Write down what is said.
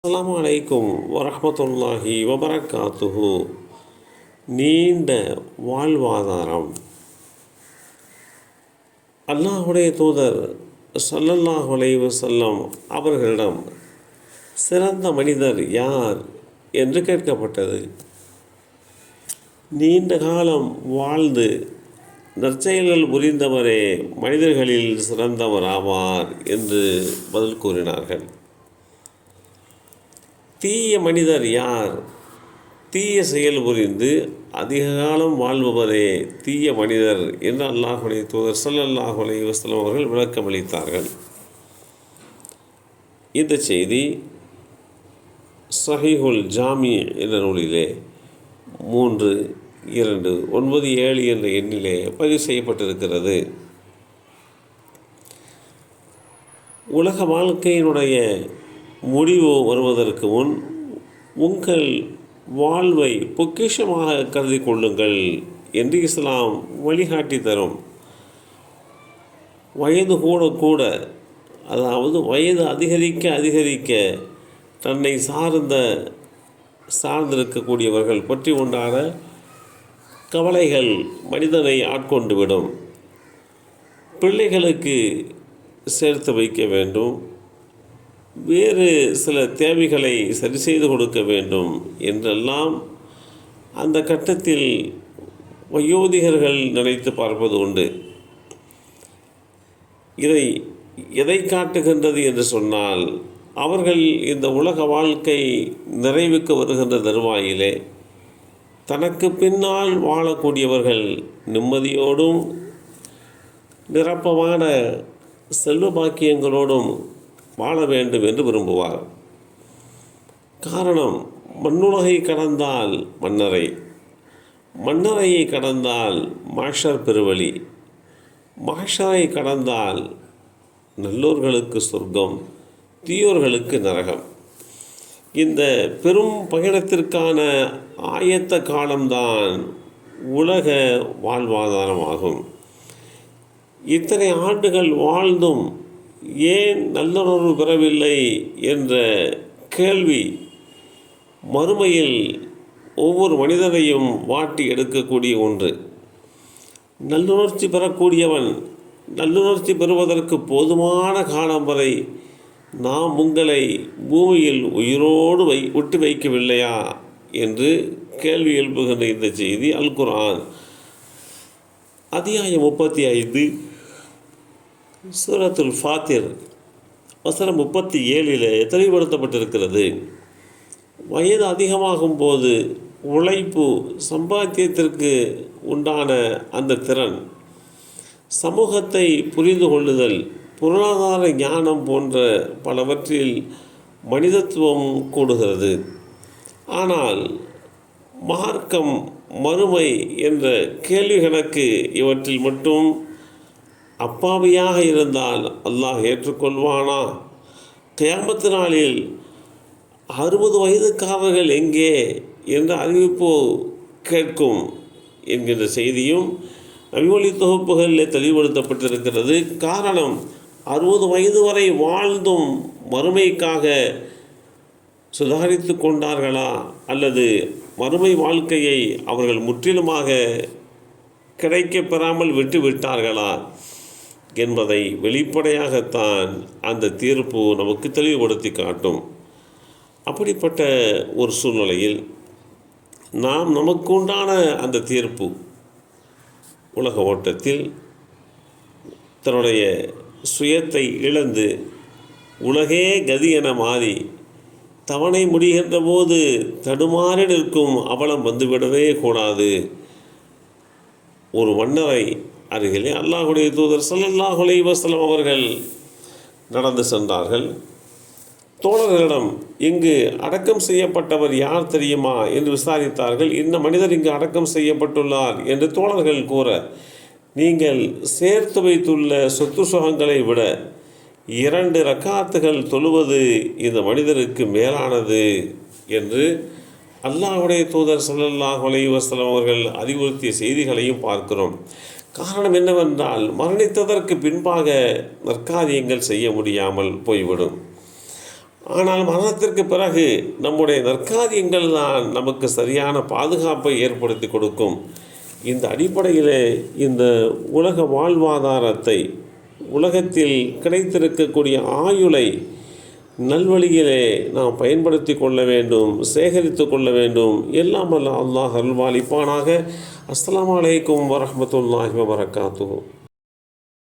அஸ்ஸலாமு அலைக்கும் வரஹ்மத்துல்லாஹி வபரகாத்துஹு. நீண்ட வாழ்வாதாரம். அல்லாஹுடைய தூதர் ஸல்லல்லாஹு அலைஹி வஸல்லம் அவர்களிடம் சிறந்த மனிதர் யார் என்று கேட்கப்பட்டது. நீண்ட காலம் வாழ்ந்து நற்செயல்கள் புரிந்தவரே மனிதர்களில் சிறந்தவர் ஆவார் என்று பதில் கூறினார்கள். தீய மனிதர் யார்? தீய செயல் புரிந்து அதிக காலம் வாழ்பவரே தீய மனிதர் என்று அல்லாஹுடைய தூதர் ஸல்லல்லாஹு அலைஹி வஸல்லம் அவர்கள் விளக்கமளித்தார்கள். இந்த செய்தி ஸஹீஹுல் ஜாமி என்ற நூலிலே 3297 என்ற எண்ணிலே பதிவு செய்யப்பட்டிருக்கிறது. உலக வாழ்க்கையினுடைய முடிவு வருவதற்கு முன் உங்கள் வாழ்வை பொக்கிஷமாக கருதி கொள்ளுங்கள் என்று இஸ்லாம் வழிகாட்டி தரும். வயது கூட அதாவது வயது அதிகரிக்க தன்னை சார்ந்திருக்கக்கூடியவர்கள் பற்றி உண்டான கவலைகள் மனிதனை ஆட்கொண்டுவிடும். பிள்ளைகளுக்கு சேர்த்து வைக்க வேண்டும், வேறு சில தேவைகளை சரி செய்து கொடுக்க வேண்டும் என்றெல்லாம் அந்த கட்டத்தில் வயோதிகர்கள் நினைத்து பார்ப்பது உண்டு. எதை காட்டுகின்றது என்று சொன்னால், அவர்கள் இந்த உலக வாழ்க்கை நிறைவுக்கு வருகின்ற தருவாயிலே தனக்கு பின்னால் வாழக்கூடியவர்கள் நிம்மதியோடும் நிரப்பமான செல்வ பாக்கியங்களோடும் வாழ வேண்டும் என்று விரும்புவார். காரணம், மண்ணுலகை கடந்தால் மன்னரையை கடந்தால் மாஷர் பெருவழி, மாஷரை கடந்தால் நல்லோர்களுக்கு சொர்க்கம், தீயோர்களுக்கு நரகம். இந்த பெரும் பயணத்திற்கான ஆயத்த காலம்தான் உலக வாழ்வாதாரமாகும். இத்தனை ஆண்டுகள் வாழ்ந்தும் ஏன் நல்லுணர்வு பெறவில்லை என்ற கேள்வி மறுமையில் ஒவ்வொரு மனிதனையும் வாட்டி எடுக்கக்கூடிய ஒன்று. நல்லுணர்ச்சி பெறக்கூடியவன் நல்லுணர்ச்சி பெறுவதற்கு போதுமான காலம் வரை நாம் உங்களை பூமியில் உயிரோடு விட்டு வைக்கவில்லையா என்று கேள்வி எழுப்புகின்ற இந்த செய்தி அல் குர்ஆன் அத்தியாயம் 35 சூரத்துல் ஃபாத்திர் வசனம் 37 தெளிவுபடுத்தப்பட்டிருக்கிறது. வயது அதிகமாகும் போது உழைப்பு, சம்பாத்தியத்திற்கு உண்டான அந்த திறன், சமூகத்தை புரிந்து கொள்ளுதல், பொருளாதார ஞானம் போன்ற பலவற்றில் மனிதத்துவம் கூடுகிறது. ஆனால் மார்க்கம், மறுமை என்ற கேள்வி கணக்கு இவற்றில் மட்டும் அப்பாவியாக இருந்தால் அல்லாஹ் ஏற்றுக்கொள்வானா? கியாமத்து நாளில் 60 வயதுக்காரர்கள் எங்கே என்ற அறிவிப்பு கேட்கும் என்கின்ற செய்தியும் நபிமொழி தொகுப்புகளில் தெளிவுபடுத்தப்பட்டிருக்கிறது. காரணம், 60 வயது வரை வாழ்ந்தும் மறுமைக்காக சுதாரித்து கொண்டார்களா அல்லது மறுமை வாழ்க்கையை அவர்கள் முற்றிலுமாக கிடைக்கப்பெறாமல் விட்டார்களா என்பதை வெளிப்படையாகத்தான் அந்த தீர்ப்பு நமக்கு தெளிவுபடுத்தி காட்டும். அப்படிப்பட்ட ஒரு சூழ்நிலையில் நாம் நமக்கு உண்டான அந்த தீர்ப்பு உலக ஓட்டத்தில் தன்னுடைய சுயத்தை இழந்து உலகே கதி என மாறி தவணை முடிகின்ற போது தடுமாறி நிற்கும் அவலம் வந்துவிடவே கூடாது. ஒரு மன்னரை அருகிலே அல்லாஹுடைய தூதர் ஸல்லல்லாஹு அலைஹி வஸல்லம் அவர்கள் நடந்து சென்றார்கள். தோழர்களிடம், இங்கு அடக்கம் செய்யப்பட்டவர் யார் தெரியுமா என்று விசாரித்தார்கள். இந்த மனிதர் இங்கு அடக்கம் செய்யப்பட்டுள்ளார் என்று தோழர்கள் கூற, நீங்கள் சேர்த்து வைத்துள்ள சொத்து சுகங்களை விட 2 ரக்காத்துகள் தொழுவது இந்த மனிதருக்கு மேலானது என்று அல்லாஹுடைய தூதர் ஸல்லல்லாஹு அலைஹி வஸல்லம் அவர்கள் அறிவுறுத்திய செய்திகளையும் பார்க்கிறோம். காரணம் என்னவென்றால், மரணித்ததற்கு பின்பாக நற்காரியங்கள் செய்ய முடியாமல் போய்விடும். ஆனால் மரணத்திற்கு பிறகு நம்முடைய நற்காரியங்கள் தான் நமக்கு சரியான பாதுகாப்பை ஏற்படுத்தி கொடுக்கும். இந்த அடிப்படையிலே இந்த உலக வாழ்வாதாரத்தை, உலகத்தில் கிடைத்திருக்கக்கூடிய ஆயுளை நல்வழியிலே நாம் பயன்படுத்தி கொள்ள வேண்டும், சேகரித்து கொள்ள வேண்டும். எல்லாம் அல்ல அல்லாஹ் அருள்வாளிப்பானாக. அஸ்ஸலாமு அலைக்கும் வரஹ்மத்துல்லாஹி வபரகாத்துஹு.